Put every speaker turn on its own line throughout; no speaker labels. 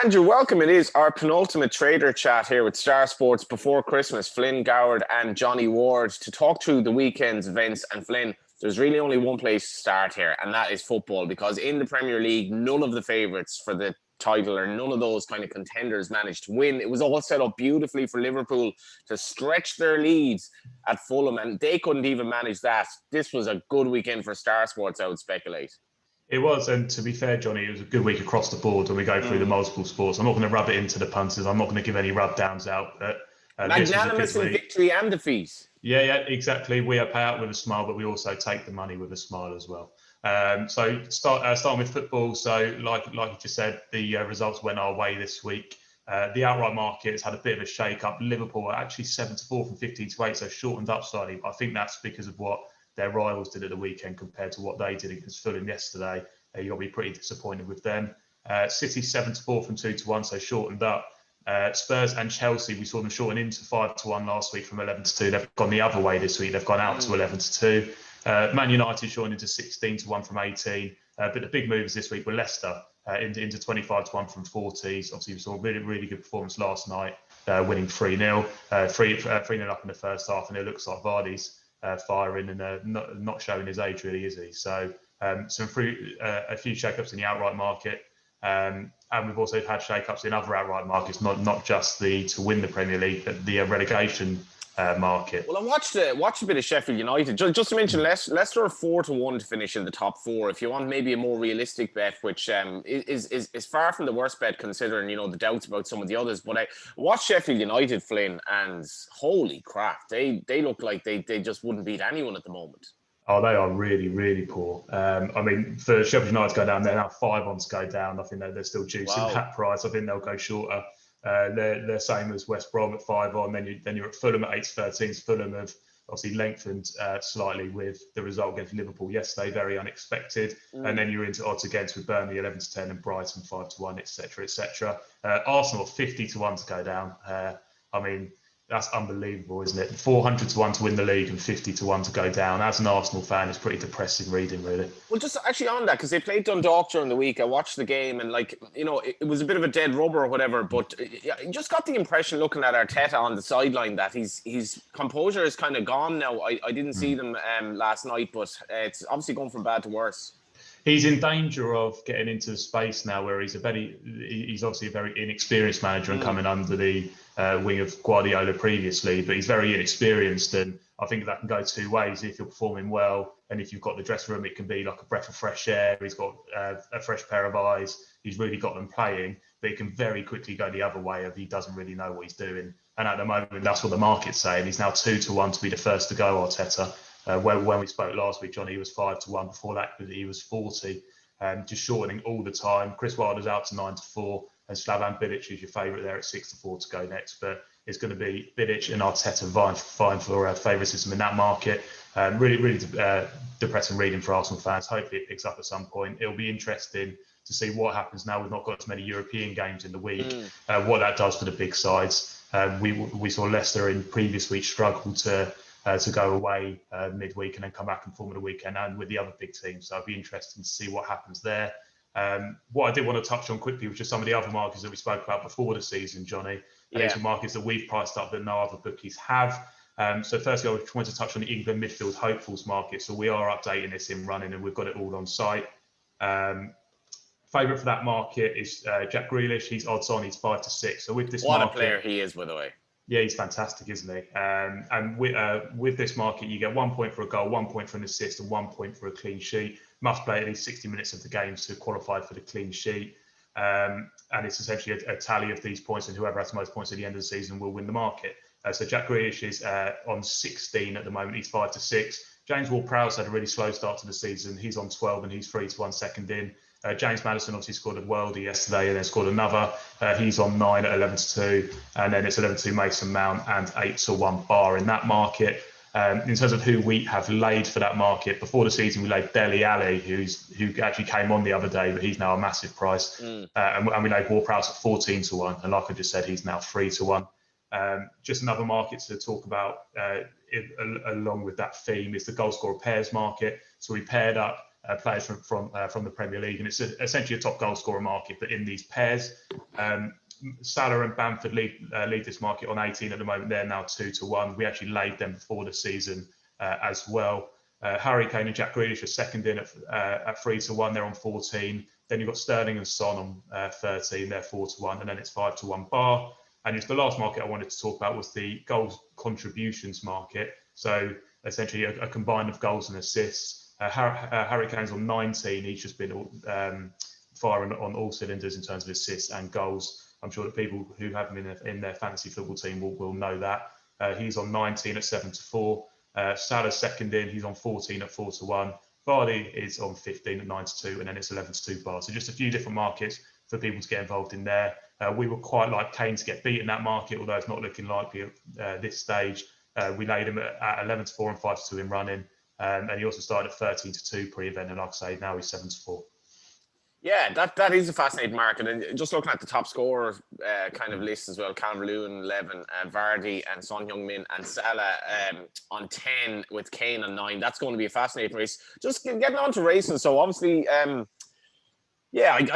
Andrew, welcome. It is our penultimate trader chat here with Star Sports before Christmas. Flynn Goward and Johnny Ward to talk through the weekend's events. And Flynn, there's really only one place to start here, and that is football, because in the Premier League, none of the favourites for the title or none of those kind of contenders managed to win. It was all set up beautifully for Liverpool to stretch their leads at Fulham, and they couldn't even manage that. This was a good weekend for Star Sports, I would speculate.
It was, and to be fair, Johnny, it was a good week across the board when we go through the multiple sports. I'm not going to rub it into the punters. I'm not going to give any rub downs out. But,
magnanimous in victory and defeat.
Yeah, exactly. We are pay out with a smile, but we also take the money with a smile as well. So starting with football. So like you just said, the results went our way this week. The outright market has had a bit of a shake-up. Liverpool are actually 7-4 from 15-8, so shortened up slightly. But I think that's because of what their rivals did at the weekend compared to what they did against Fulham yesterday. You've got to be pretty disappointed with them. City 7-4 from 2-1, so shortened up. Spurs and Chelsea, we saw them shorten into 5-1 last week from 11-2. They've gone the other way this week. They've gone out to 11-2. Man United shortened into 16-1 from 18. But the big moves this week were Leicester into 25-1 from 40s. Obviously, we saw a really, really good performance last night, winning 3-0. 3-0 up in the first half, and it looks like Vardy's firing and not showing his age, really, is he? So a few shake-ups in the outright market. And we've also had shake-ups in other outright markets, not just to win the Premier League, but the relegation market.
Well, I watched a bit of Sheffield United. Just to mention, Leicester are 4-1 to finish in the top four. If you want maybe a more realistic bet, which is far from the worst bet considering the doubts about some of the others. But I watched Sheffield United, Flynn, and holy crap, they look like they just wouldn't beat anyone at the moment.
Oh, they are really, really poor. I mean, for Sheffield United to go down, they're now 5 to go down. I think they're still juicing that price. I think they'll go shorter. They're same as West Brom at 5 on. Then you're at Fulham at 8-13. Fulham have obviously lengthened slightly with the result against Liverpool yesterday, very unexpected. And then you're into odds against with Burnley 11-10 and Brighton 5-1, etc., etc. Arsenal 50-1 to go down. I mean, that's unbelievable, isn't it? 400-1 to win the league and 50-1 to go down. As an Arsenal fan, it's pretty depressing reading, really.
Well, just actually on that, because they played Dundalk during the week. I watched the game and, it was a bit of a dead rubber or whatever, but you just got the impression looking at Arteta on the sideline that his composure is kind of gone now. I didn't see them last night, but it's obviously going from bad to worse.
He's in danger of getting into the space now where he's obviously a very inexperienced manager and coming under the wing of Guardiola previously, but he's very inexperienced, and I think that can go two ways. If you're performing well and if you've got the dressing room, it can be like a breath of fresh air. He's got a fresh pair of eyes. He's really got them playing, but it can very quickly go the other way if he doesn't really know what he's doing. And at the moment, that's what the market's saying. He's now 2-1 to be the first to go, Arteta. When we spoke last week, Johnny, he was 5-1. Before that, he was 40, just shortening all the time. Chris Wilder's out to 9-4, and Slavan Bilic is your favourite there at 6-4 to go next. But it's going to be Bilic and Arteta vying for favouritism in that market. Really, really depressing reading for Arsenal fans. Hopefully, it picks up at some point. It'll be interesting to see what happens now. We've not got as many European games in the week. What that does for the big sides. We saw Leicester in previous weeks struggle to go away midweek and then come back and form of the weekend and with the other big teams. So it'll be interesting to see what happens there. What I did want to touch on quickly was just some of the other markets that we spoke about before the season, Johnny. And these are markets that we've priced up that no other bookies have. So firstly, I just wanted to touch on the England midfield hopefuls market. So we are updating this in running and we've got it all on site. Favourite for that market is Jack Grealish. He's odds on, he's 5-6. So with this
what a player he is, by the way.
Yeah, he's fantastic, isn't he? And with this market, you get 1 point for a goal, 1 point for an assist, and 1 point for a clean sheet. Must play at least 60 minutes of the game to qualify for the clean sheet. And it's essentially a tally of these points, and whoever has the most points at the end of the season will win the market. So Jack Grealish is on 16 at the moment. He's 5-6. James Ward-Prowse had a really slow start to the season. He's on 12 and he's 3-1 second in. James Maddison obviously scored a worldie yesterday and then scored another. He's on 9 at 11-2, and then it's 11-2 Mason Mount and 8-1 Bar in that market. In terms of who we have laid for that market, before the season we laid Dele Alli, who actually came on the other day, but he's now a massive price. And we laid Ward-Prowse at 14-1, and like I just said, he's now 3-1. Just another market to talk about along with that theme is the goal scorer pairs market. So we paired up players from the Premier League, and it's essentially a top goal scorer market, but in these pairs. Salah and Bamford lead this market on 18 at the moment. They're now 2-1. We actually laid them before the season as well. Harry Kane and Jack Grealish are second in at 3-1. They're on 14. Then you've got Sterling and Son on 13. They're 4-1, and then it's 5-1 bar. And just the last market I wanted to talk about was the goals contributions market. So essentially a combine of goals and assists. Harry Kane's on 19. He's just been firing on all cylinders in terms of assists and goals. I'm sure that people who have him in their fantasy football team will know that. He's on 19 at 7-4. Salah's second in. He's on 14 at 4-1. Vardy is on 15 at 9-2, and then it's 11-2 bar. So just a few different markets for people to get involved in there. We would quite like Kane to get beat in that market, although it's not looking likely at this stage. We laid him at 11-4 and 5-2 in running. And he also started at 13-2 pre-event, and like I say, now he's 7-4.
Yeah, that is a fascinating market. And just looking at the top scorer kind of list as well, Calvert-Lewin 11, Vardy and Son Heung-min and Salah on 10 with Kane on 9. That's going to be a fascinating race. Just getting on to racing. So obviously, I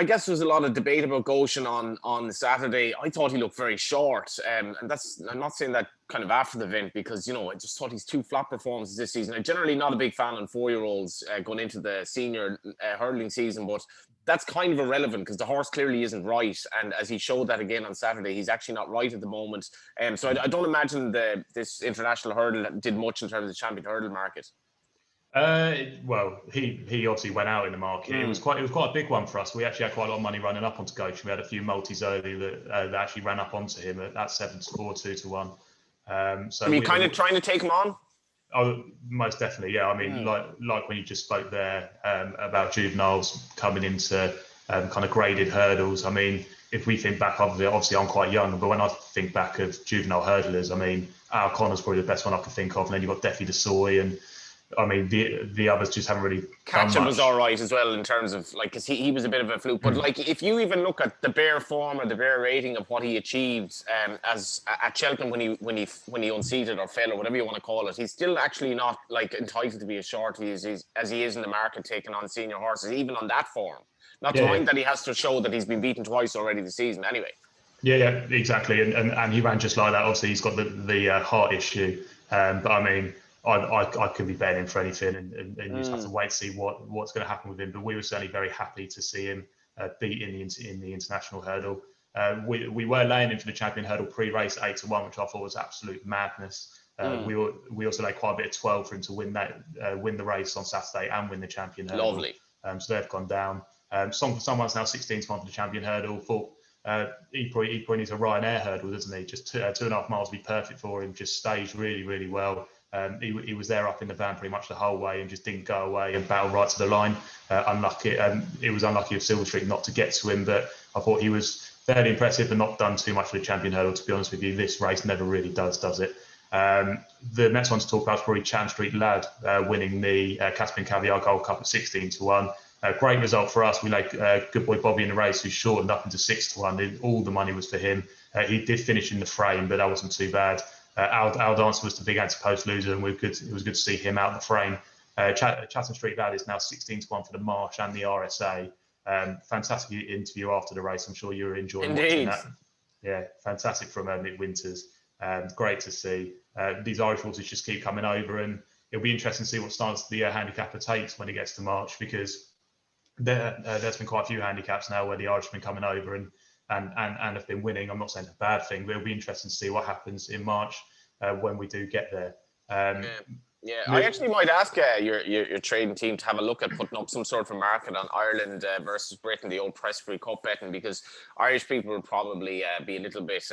guess there's a lot of debate about Goshen on Saturday. I thought he looked very short. And I'm not saying that kind of after the event because, I just thought he's two flat performances this season. I'm generally not a big fan on 4-year-olds going into the senior hurdling season, but that's kind of irrelevant because the horse clearly isn't right. And as he showed that again on Saturday, he's actually not right at the moment. So I don't imagine this international hurdle did much in terms of the champion hurdle market.
Well, he obviously went out in the market. It was quite a big one for us. We actually had quite a lot of money running up onto Goshen. We had a few multis early that actually ran up onto him at 7-4, 2-1. So
are you kind of trying to take him on?
Oh, most definitely, yeah. I mean, like when you just spoke there about juveniles coming into kind of graded hurdles. I mean, if we think back, obviously I'm quite young, but when I think back of juvenile hurdlers, I mean, Al Connor's probably the best one I can think of, and then you've got Defi DeSoy, and I mean, the others just haven't really
Catching was all right as well in terms of because he was a bit of a fluke. But if you even look at the bare form or the bare rating of what he achieved as at Cheltenham when he unseated or fell or whatever you want to call it, he's still actually not entitled to be as short as he is in the market taking on senior horses, even on that form. Not to mind that he has to show that he's been beaten twice already this season. Anyway. Yeah,
exactly, and he ran just like that. Obviously, he's got the heart issue, but I mean. I could be betting him for anything, and you just have to wait to see what's going to happen with him. But we were certainly very happy to see him beat in the international hurdle. We were laying him for the champion hurdle pre-race 8-1, which I thought was absolute madness. We also laid quite a bit of 12 for him to win the race on Saturday and win the champion hurdle.
Lovely.
So they've gone down. Someone's now 16-1 for the champion hurdle. Thought he probably needs a Ryanair hurdle, doesn't he? Just 2.5 miles would be perfect for him. Just staged really, really well. He was there up in the van pretty much the whole way and just didn't go away and battle right to the line. Unlucky. It was unlucky of Silver Street not to get to him, but I thought he was fairly impressive and not done too much for the champion hurdle. To be honest with you, this race never really does it? The next one to talk about is probably Chan Street Lad winning the Caspian Caviar Gold Cup at 16-1. Great result for us. We laid good boy Bobby in the race, who shortened up into 6-1. All the money was for him. He did finish in the frame, but that wasn't too bad. Al Dancer was the big anti-post loser, and it was good to see him out the frame. Chatham Street Lad is now 16-1 for the Marsh and the RSA. Fantastic interview after the race. I'm sure you were enjoying watching that. Yeah, fantastic from Nick Winters. Great to see. These Irish horses just keep coming over, and it'll be interesting to see what stance the handicapper takes when he gets to March, because there's been quite a few handicaps now where the Irish have been coming over and have been winning. I'm not saying it's a bad thing, but it'll be interesting to see what happens in March when we do get there.
I actually might ask your trading team to have a look at putting up some sort of a market on Ireland versus Britain, the old Press-Free Cup betting, because Irish people will probably be a little bit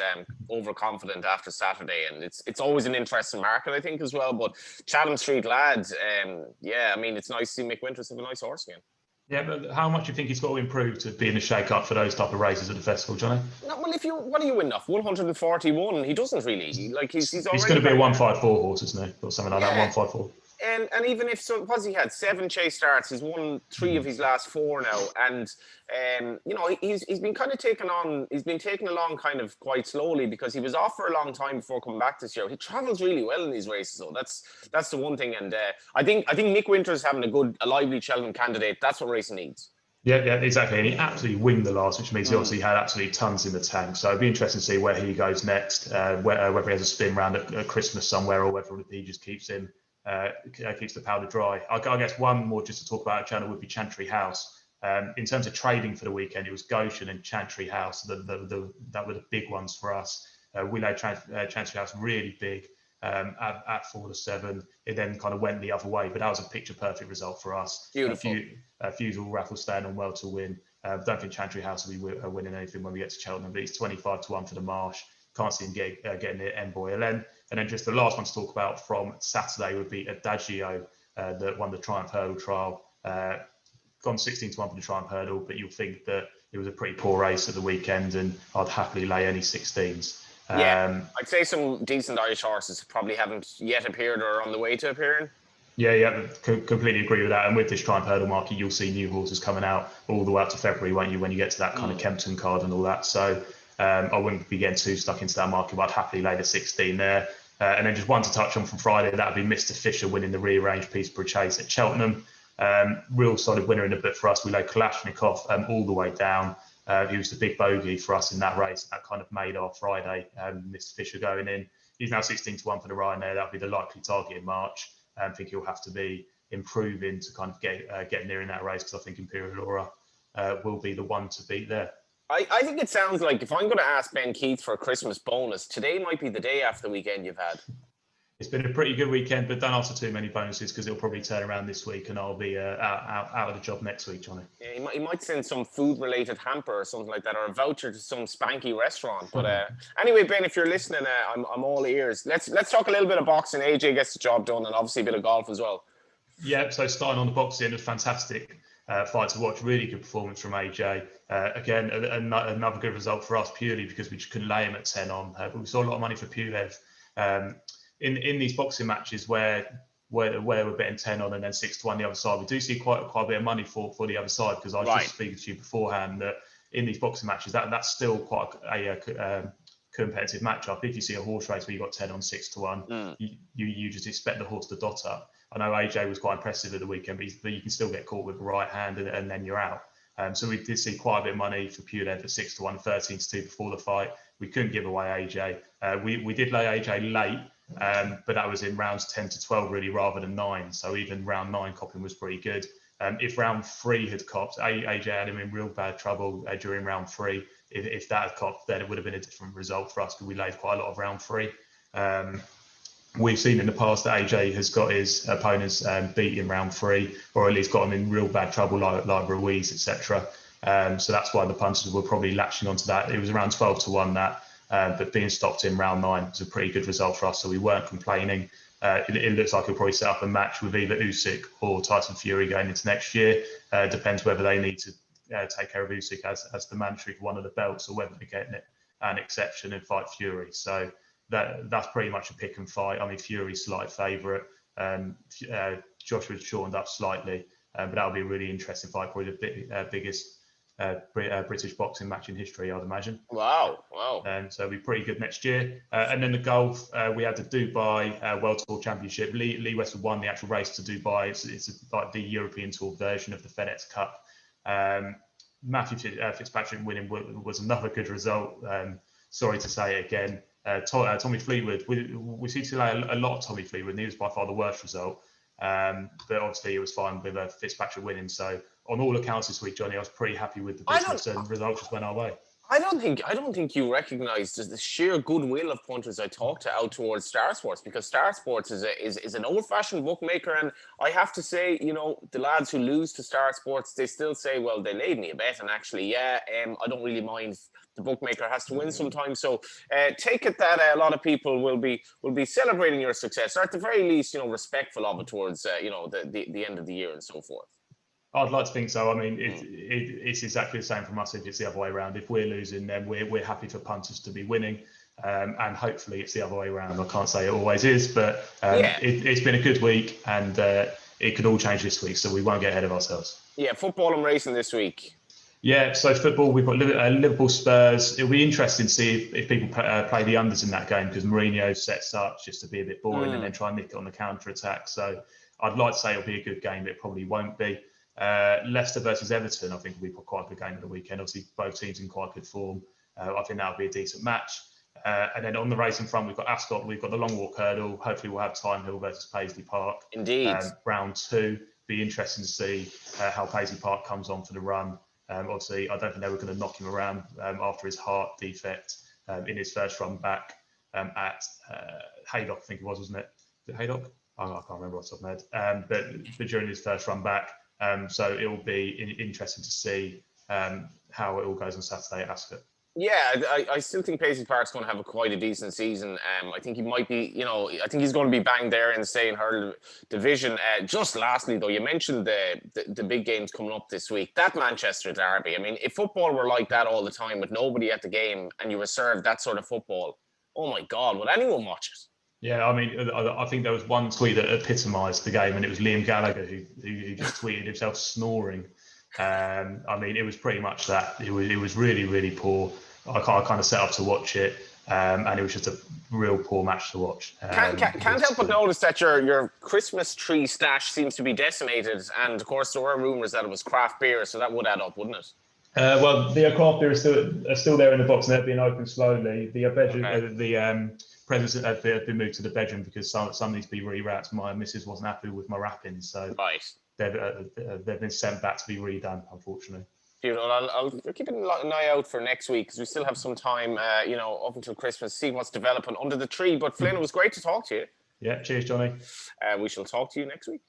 overconfident after Saturday, and it's always an interesting market, I think, as well. But Chatham Street Lads, I mean, it's nice to see Mick Winters have a nice horse again.
Yeah, but how much do you think he's got to improve to be in the shake-up for those type of races at the festival, Johnny?
No, well, what do you win off? 141? He doesn't really. He's already...
He's going to be a 154 horse, isn't he? Or something like that, 154.
And even if so, was he had 7 chase starts, he's won 3 of his last 4 now, and you know, he's been kind of he's been taken along kind of quite slowly because he was off for a long time before coming back this year. He travels really well in these races, so that's the one thing. And I think Nick Winter's having a lively Cheltenham candidate. That's what racing needs.
Yeah, exactly. And he absolutely winged the last, which means he obviously had absolutely tons in the tank. So it'd be interesting to see where he goes next, whether he has a spin round at Christmas somewhere or whether he just keeps the powder dry. I guess one more just to talk about Channel would be Chantry House. In terms of trading for the weekend, it was Goshen and Chantry House that were the big ones for us. We laid Chantry House really big. At 4-7, it then kind of went the other way, but that was a picture perfect result for us.
Beautiful.
Fusel Raffle staying on well to win. Don't think Chantry House will be winning anything when we get to Cheltenham, but he's 25-1 for the Marsh. Can't see him getting it Envoy Elen. And then just the last one to talk about from Saturday would be Adagio, that won the Triumph Hurdle Trial. Gone 16-1 for the Triumph Hurdle, but you'll think that it was a pretty poor race at the weekend, and I'd happily lay any 16s.
Yeah, I'd say some decent Irish horses probably haven't yet appeared or are on the way to appearing.
Yeah, completely agree with that. And with this Triumph Hurdle market, you'll see new horses coming out all the way up to February, won't you, when you get to that kind of Kempton card and all that. So I wouldn't be getting too stuck into that market, but I'd happily lay the 16 there. And then just one to touch on from Friday, that would be Mr. Fisher winning the rearranged Peterborough Chase at Cheltenham. Real solid winner in the book for us. We laid Kalashnikov all the way down. He was the big bogey for us in that race. That kind of made our Friday. Mr. Fisher going in. He's now 16-1 for the Ryanair. That'll be the likely target in March. I think he'll have to be improving to kind of get near in that race, because I think Imperial Laura will be the one to beat there.
I think it sounds like if I'm going to ask Ben Keith for a Christmas bonus, today might be the day after the weekend you've had.
It's been a pretty good weekend, but don't ask for too many bonuses because it'll probably turn around this week and I'll be out of the job next week, Johnny.
Yeah, he might send some food-related hamper or something like that, or a voucher to some spanky restaurant. But anyway, Ben, if you're listening, I'm all ears. Let's talk a little bit of boxing. AJ gets the job done, and obviously a bit of golf as well.
Yeah, so starting on the boxing, it was fantastic fight to watch. Really good performance from AJ. Again, another good result for us purely because we just couldn't lay him at 10 on. But we saw a lot of money for Pulev. In these boxing matches where we're betting 10 on and then 6-1 the other side, we do see quite a bit of money for the other side, because I was just speaking to you beforehand that in these boxing matches that's still quite a competitive matchup. If you see a horse race where you got 10 on 6-1, you just expect the horse to dot up. I know AJ was quite impressive at the weekend, but you can still get caught with the right hand and then you're out. So we did see quite a bit of money for Pulev at 6-1, 13-2 before the fight. We couldn't give away AJ. We did lay AJ late. But that was in rounds 10 to 12 really, rather than 9. So even round 9 copping was pretty good. If round 3 had copped, AJ had him in real bad trouble during round 3. If that had copped, then it would have been a different result for us, because we laid quite a lot of round 3. We've seen in the past that AJ has got his opponents beat in round 3, or at least got them in real bad trouble, like Ruiz, etc. So that's why the punters were probably latching onto that. It was around 12-1 that. But being stopped in round 9 was a pretty good result for us, so we weren't complaining. It looks like he'll probably set up a match with either Usyk or Tyson Fury going into next year. Depends whether they need to take care of Usyk as the mandatory for one of the belts, or whether they're getting it an exception and fight Fury. So that's pretty much a pick and fight. I mean, Fury's slight favourite. Joshua's shortened up slightly, but that'll be a really interesting fight, probably the biggest British boxing match in history, I'd imagine.
Wow.
So it'll be pretty good next year. And then the golf, we had the Dubai World Tour Championship. Lee Westwood won the actual race to Dubai. It's like the European Tour version of the FedEx Cup. Matthew Fitzpatrick winning was another good result. Sorry to say it again. Tommy Fleetwood, we seem to lay a lot of Tommy Fleetwood, and he was by far the worst result. But obviously it was fine with Fitzpatrick winning. So on all accounts this week, Johnny, I was pretty happy with the business, and results just went our way.
I don't think you recognise the sheer goodwill of punters I talked to out towards Star Sports, because Star Sports is an old-fashioned bookmaker, and I have to say, you know, the lads who lose to Star Sports, they still say, well, they laid me a bet, and actually, I don't really mind. The bookmaker has to win sometimes, so take it that a lot of people will be celebrating your success, or at the very least, you know, respectful of it towards the end of the year and so forth.
I'd like to think so. I mean, it's exactly the same from us if it's the other way around. If we're losing, then we're happy for punters to be winning. And hopefully it's the other way around. I can't say it always is, but
Yeah.
it's been a good week, and it could all change this week, so we won't get ahead of ourselves.
Yeah, football and racing this week.
Yeah, so football, we've got Liverpool Spurs. It'll be interesting to see if people play the unders in that game, because Mourinho sets up just to be a bit boring and then try and nick it on the counter-attack. So I'd like to say it'll be a good game, but it probably won't be. Leicester versus Everton, I think will be quite a good game at the weekend. Obviously, both teams in quite good form. I think that'll be a decent match. And then on the racing front, we've got Ascot, we've got the Long Walk Hurdle. Hopefully we'll have Time Hill versus Paisley Park.
Indeed.
Round 2. Be interesting to see how Paisley Park comes on for the run. Obviously, I don't think they were going to knock him around after his heart defect in his first run back at Haydock, I think it was, wasn't it? Was it Haydock? I can't remember what's off my head. But during his first run back, so it will be interesting to see how it all goes on Saturday at Ascot.
Yeah, I still think Paisley Park's going to have quite a decent season. I think he might be, I think he's going to be banged there in the staying hurdle division. Just lastly, though, you mentioned the big games coming up this week. That Manchester derby. I mean, if football were like that all the time with nobody at the game and you were served that sort of football, oh my God, would anyone watch it?
Yeah, I mean, I think there was one tweet that epitomised the game, and it was Liam Gallagher who just tweeted himself snoring. I mean, it was pretty much that. It was really, really poor. I kind of set up to watch it, and it was just a real poor match to watch.
Can't help but notice that your Christmas tree stash seems to be decimated, and of course there were rumours that it was craft beer, so that would add up, wouldn't it?
Well, the craft beer is still there in the box, and they're being opened slowly. The bedroom, the presents have been moved to the bedroom because some need to be rewrapped. My missus wasn't happy with my wrappings, so
right.
They've been sent back to be redone, unfortunately.
I'll keep an eye out for next week, because we still have some time, up until Christmas, see what's developing under the tree. But Flynn, it was great to talk to you.
Yeah, cheers, Johnny.
We shall talk to you next week.